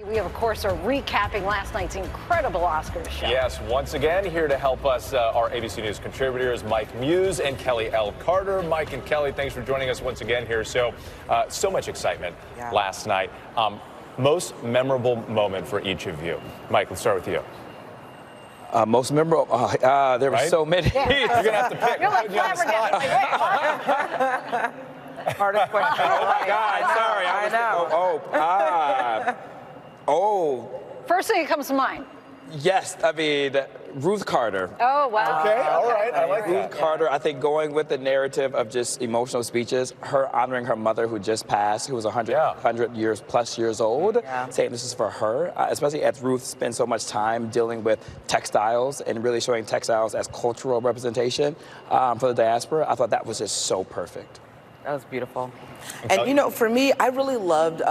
We, of course, are recapping last night's incredible Oscars show. Yes, once again, here to help us are ABC News contributors Mike Muse and Kelley L. Carter. Mike and Kelley, thanks for joining us once again here. So much excitement last night. Most memorable moment for each of you. Mike, let's start with you. Most memorable? There were so many. Yeah. You're going to have to pick. You're like flabbergasted. Hardest question. Oh, my God. Sorry. I know. First thing that comes to mind. Yes. I mean, Ruth Carter. Oh, wow. Okay, all right. I like that. Ruth Carter, I think going with the narrative of just emotional speeches, her honoring her mother who just passed, who was 100 years old, saying this is for her, especially as Ruth spent so much time dealing with textiles and really showing textiles as cultural representation for the diaspora. I thought that was just so perfect. That was beautiful. And, you know, for me, I really loved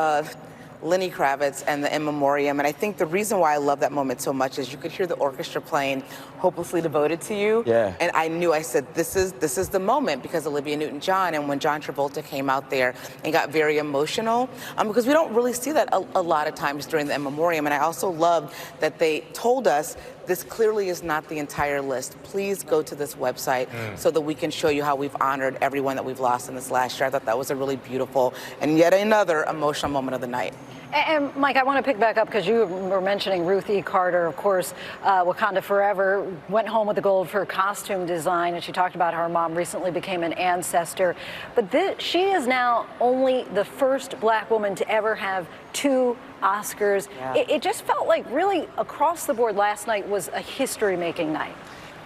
Lenny Kravitz and the In Memoriam, and I think the reason why I love that moment so much is you could hear the orchestra playing "Hopelessly Devoted to You," and I knew, I said, this is the moment, because Olivia Newton-John, and when John Travolta came out there and got very emotional, because we don't really see that a lot of times during the In Memoriam. And I also loved that they told us this clearly is not the entire list. Please go to this website so that we can show you how we've honored everyone that we've lost in this last year. I thought that was a really beautiful and yet another emotional moment of the night. And Mike, I want to pick back up because you were mentioning Ruth E. Carter, of course, Wakanda Forever, went home with the gold for costume design, and she talked about how her mom recently became an ancestor. But she is now only the first black woman to ever have 2 Oscars. It just felt like really across the board last night was a history-making night.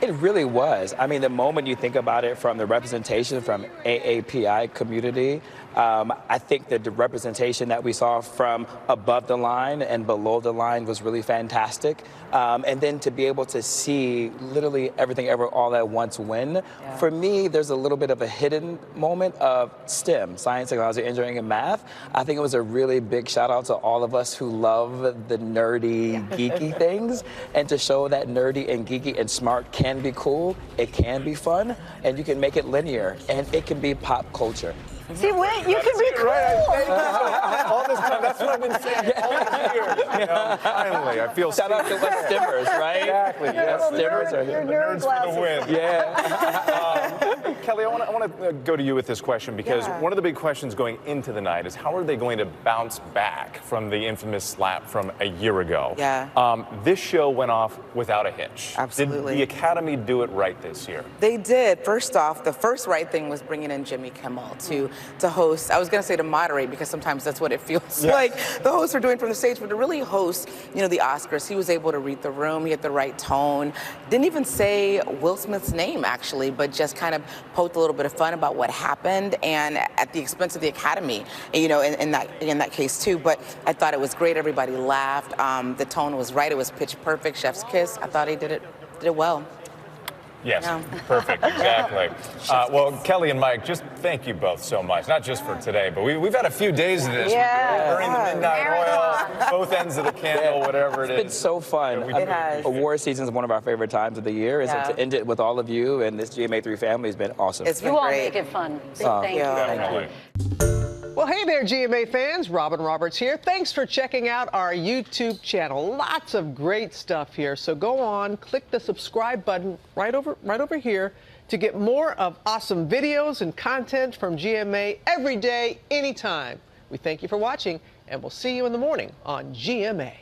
It really was. I mean, the moment you think about it from the representation from AAPI community, I think that the representation that we saw from above the line and below the line was really fantastic. And then to be able to see literally everything ever all at once win, for me, there's a little bit of a hidden moment of STEM, science, technology, engineering, and math. I think it was a really big shout out to all of us who love the nerdy, geeky things, and to show that nerdy and geeky and smart can be cool, it can be fun, and you can make it linear, and it can be pop culture. See, wait, you can be cool. All this time, that's what I've been saying all these years. You know, finally, I feel shout out to West Stimmers, right? Exactly. Yes, Stimmers are here. Nerds for the win. Yeah. Kelley, I want to go to you with this question, because one of the big questions going into the night is how are they going to bounce back from the infamous slap from a year ago? This show went off without a hitch. Absolutely. Did the Academy do it right this year? They did. First off, the first right thing was bringing in Jimmy Kimmel to host. I was going to say to moderate, because sometimes that's what it feels like the hosts are doing from the stage, but to really host, you know, the Oscars, he was able to read the room. He had the right tone. Didn't even say Will Smith's name, actually, but just kind of poked a little bit of fun about what happened, and at the expense of the Academy, you know, in that case too. But I thought it was great. Everybody laughed. The tone was right. It was pitch perfect. Chef's kiss. I thought he did it well. Yes, perfect, exactly. Well, Kelley and Mike, just thank you both so much. Not just for today, but we've had a few days of this. Burning the midnight oil, both ends of the candle, whatever it is. It's been so fun. It has. Award season is one of our favorite times of the year. And so to end it with all of you and this GMA3 family has been awesome. It's been You all great. make it fun. Thank you. Definitely. Well, hey there, GMA fans. Robin Roberts here. Thanks for checking out our YouTube channel. Lots of great stuff here. So go on, click the subscribe button right over here to get more of awesome videos and content from GMA every day, anytime. We thank you for watching, and we'll see you in the morning on GMA.